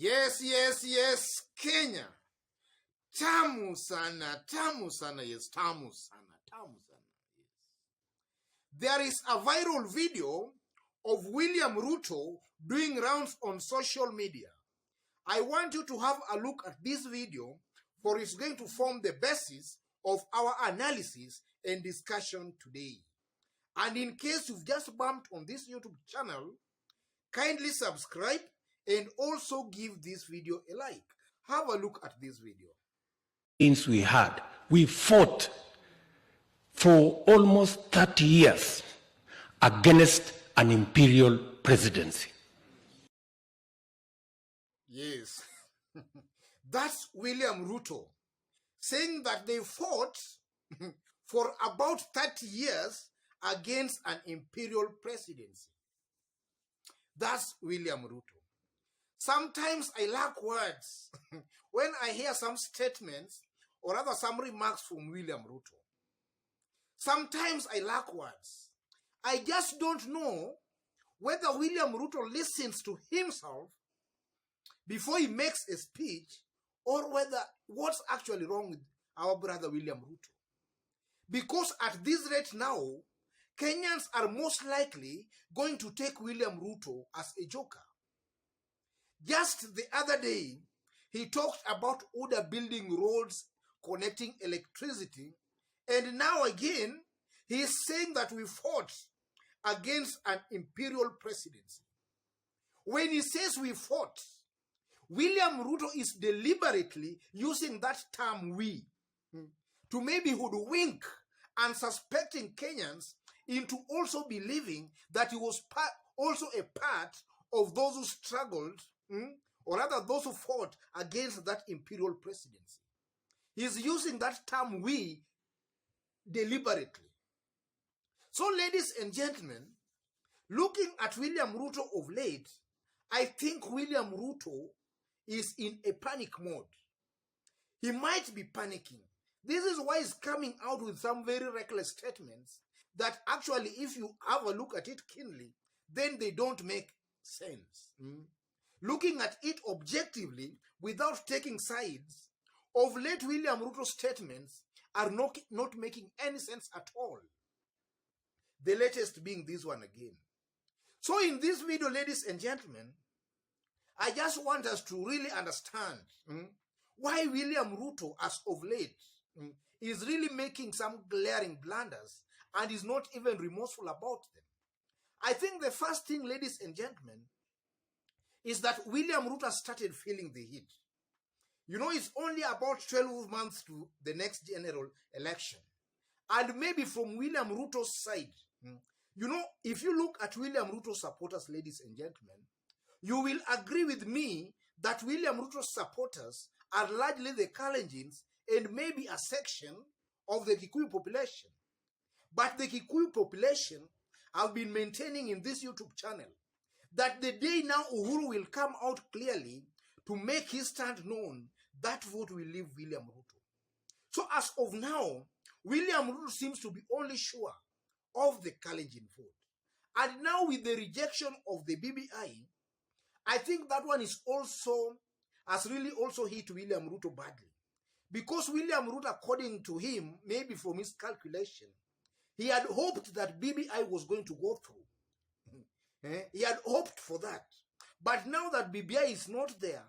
Yes, Kenya. Tamu sana, yes, tamu sana, yes. There is a viral video of William Ruto doing rounds on social media. I want you to have a look at this video, for it's going to form the basis of our analysis and discussion today. And in case you've just bumped on this YouTube channel, kindly subscribe and also give this video a like. Have a look at this video. Since we fought for almost 30 years against an imperial presidency. Yes, that's William Ruto saying that they fought for about 30 years against an imperial presidency. That's William Ruto. Sometimes I lack words when I hear some statements or rather some remarks from William Ruto. Sometimes I lack words. I just don't know whether William Ruto listens to himself before he makes a speech, or whether what's actually wrong with our brother William Ruto. Because at this rate now, Kenyans are most likely going to take William Ruto as a joker. Just the other day, he talked about Uda building roads connecting electricity, and now again, he is saying that we fought against an imperial presidency. When he says we fought, William Ruto is deliberately using that term "we" to maybe hoodwink and suspecting Kenyans into also believing that he was also a part of those who struggled, or rather those who fought against that imperial presidency. He's using that term "we" deliberately. So, ladies and gentlemen, looking at William Ruto of late, I think William Ruto is in a panic mode. He might be panicking. This is why he's coming out with some very reckless statements that actually, if you have a look at it keenly, then they don't make sense. Looking at it objectively, without taking sides, of late William Ruto's statements are not making any sense at all. The latest being this one again. So in this video, ladies and gentlemen, I just want us to really understand why William Ruto, as of late, is really making some glaring blunders and is not even remorseful about them. I think the first thing, ladies and gentlemen, is that William Ruto started feeling the heat. You know, it's only about 12 months to the next general election. And maybe from William Ruto's side, you know, if you look at William Ruto's supporters, ladies and gentlemen, you will agree with me that William Ruto's supporters are largely the Kalenjins and maybe a section of the Kikuyu population. But the Kikuyu population have been maintaining in this YouTube channel that the day now Uhuru will come out clearly to make his stand known, that vote will leave William Ruto. So as of now, William Ruto seems to be only sure of the Kalenjin vote. And now with the rejection of the BBI, I think that one is also, has really also hit William Ruto badly. Because William Ruto, according to him, maybe from his calculation, he had hoped that BBI was going to go through. He had hoped for that. But now that BBI is not there,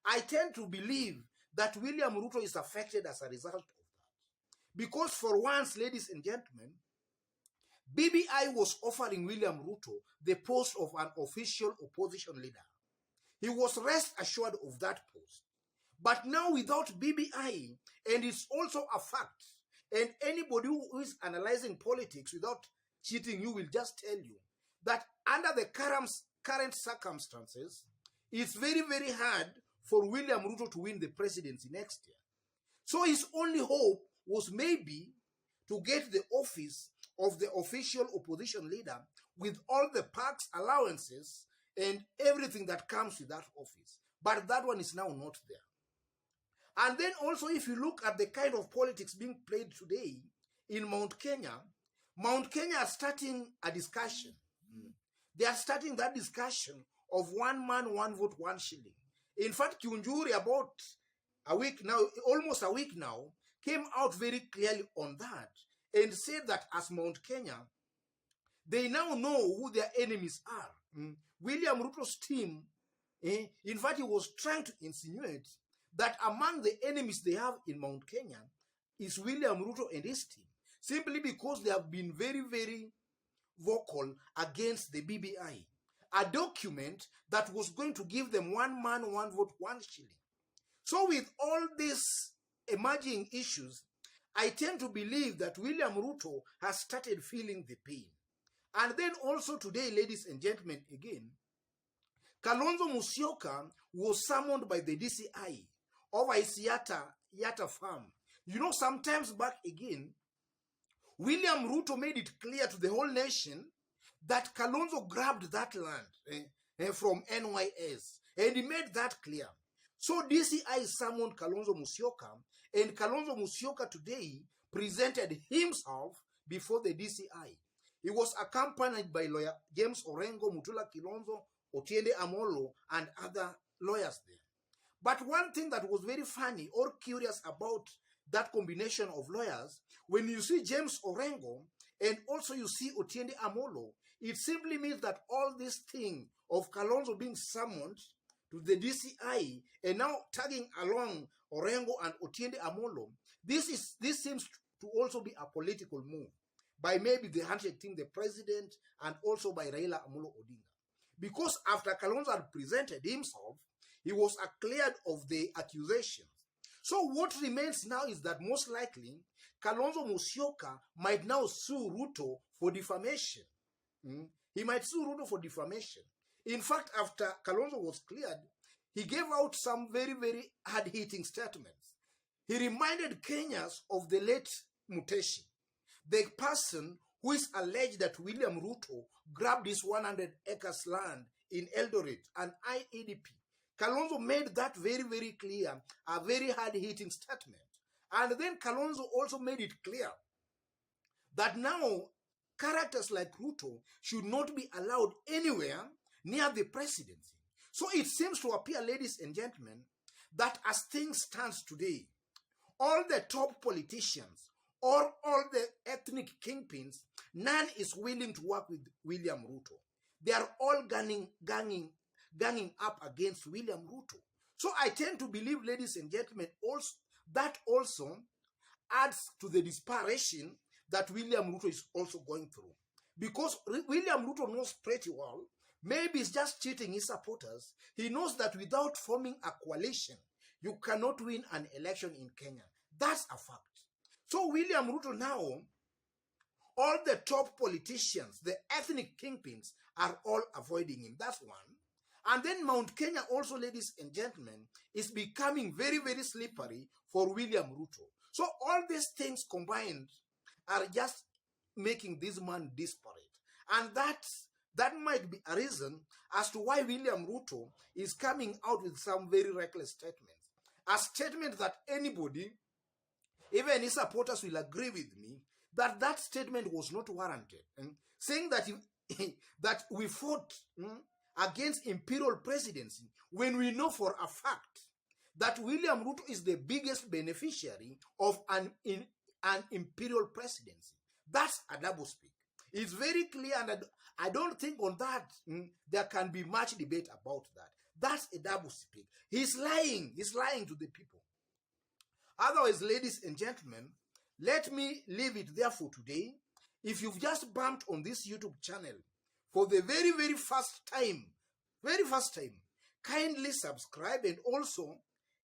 I tend to believe that William Ruto is affected as a result of that. Because for once, ladies and gentlemen, BBI was offering William Ruto the post of an official opposition leader. He was rest assured of that post. But now without BBI, and it's also a fact, and anybody who is analyzing politics without cheating, you will just tell you that under the current circumstances, it's very, very hard for William Ruto to win the presidency next year. So his only hope was maybe to get the office of the official opposition leader with all the perks, allowances, and everything that comes with that office. But that one is now not there. And then also, if you look at the kind of politics being played today in Mount Kenya are starting a discussion. They are starting that discussion of one man, one vote, one shilling. In fact, Kiunjuri, about a week now, almost a week now, came out very clearly on that and said that as Mount Kenya, they now know who their enemies are. William Ruto's team, in fact, he was trying to insinuate that among the enemies they have in Mount Kenya is William Ruto and his team, simply because they have been very, very vocal against the BBI, a document that was going to give them 1 man, 1 vote, 1 shilling. So with all these emerging issues, I tend to believe that William Ruto has started feeling the pain. And then also today, ladies and gentlemen, again, Kalonzo Musyoka was summoned by the DCI over his Yatta farm. You know, sometimes back again, William Ruto made it clear to the whole nation that Kalonzo grabbed that land from NYS. And he made that clear. So DCI summoned Kalonzo Musyoka, and Kalonzo Musyoka today presented himself before the DCI. He was accompanied by lawyer James Orengo, Mutula Kilonzo, Otiende Amolo, and other lawyers there. But one thing that was very funny or curious about that combination of lawyers, when you see James Orengo and also you see Otiende Amolo, it simply means that all this thing of Kalonzo being summoned to the DCI and now tagging along Orengo and Otiende Amolo, this seems to also be a political move by maybe the handshake team, the president, and also by Raila Amolo Odinga. Because after Kalonzo had presented himself, he was cleared of the accusations. So what remains now is that most likely Kalonzo Musyoka might now sue Ruto for defamation. He might sue Ruto for defamation. In fact, after Kalonzo was cleared, he gave out some very, very hard-hitting statements. He reminded Kenyans of the late Muteshi, the person who is alleged that William Ruto grabbed his 100 acres land in Eldoret, an IEDP. Kalonzo made that very, very clear, a very hard-hitting statement. And then Kalonzo also made it clear that now characters like Ruto should not be allowed anywhere near the presidency. So it seems to appear, ladies and gentlemen, that as things stand today, all the top politicians or all the ethnic kingpins, none is willing to work with William Ruto. They are all ganging up against William Ruto. So I tend to believe, ladies and gentlemen, also adds to the desperation that William Ruto is also going through. Because William Ruto knows pretty well, maybe he's just cheating his supporters. He knows that without forming a coalition, you cannot win an election in Kenya. That's a fact. So William Ruto now, all the top politicians, the ethnic kingpins, are all avoiding him. That's one. And then Mount Kenya also, ladies and gentlemen, is becoming very, very slippery for William Ruto. So all these things combined are just making this man desperate. And that might be a reason as to why William Ruto is coming out with some very reckless statements. A statement that anybody, even his supporters, will agree with me that that statement was not warranted. Saying that, that we fought against Imperial presidency when we know for a fact that William Ruto is the biggest beneficiary of an Imperial presidency. That's a doublespeak. It's very clear, and I don't think on that there can be much debate about that. That's a doublespeak. He's lying. He's lying to the people. Otherwise, ladies and gentlemen, let me leave it there for today. If you've just bumped on this YouTube channel for the very, very first time, kindly subscribe and also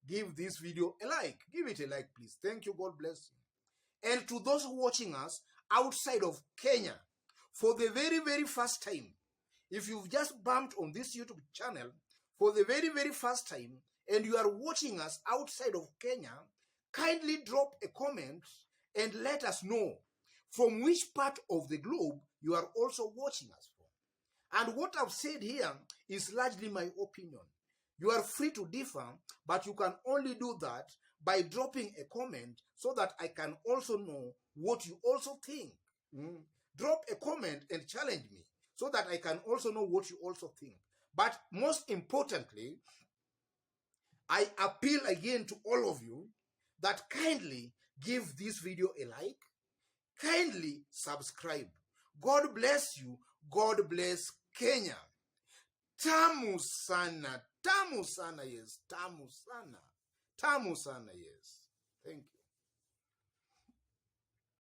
give this video a like. Give it a like, please. Thank you. God bless you. And to those watching us outside of Kenya for the very, very first time, if you've just bumped on this YouTube channel for the very, very first time and you are watching us outside of Kenya, kindly drop a comment and let us know from which part of the globe you are also watching us from. And what I've said here is largely my opinion. You are free to differ, but you can only do that by dropping a comment so that I can also know what you also think. Drop a comment and challenge me so that I can also know what you also think. But most importantly, I appeal again to all of you that kindly give this video a like, kindly subscribe. God bless you. God bless Kenya. Tamu sana, yes, tamu sana, yes. Thank you.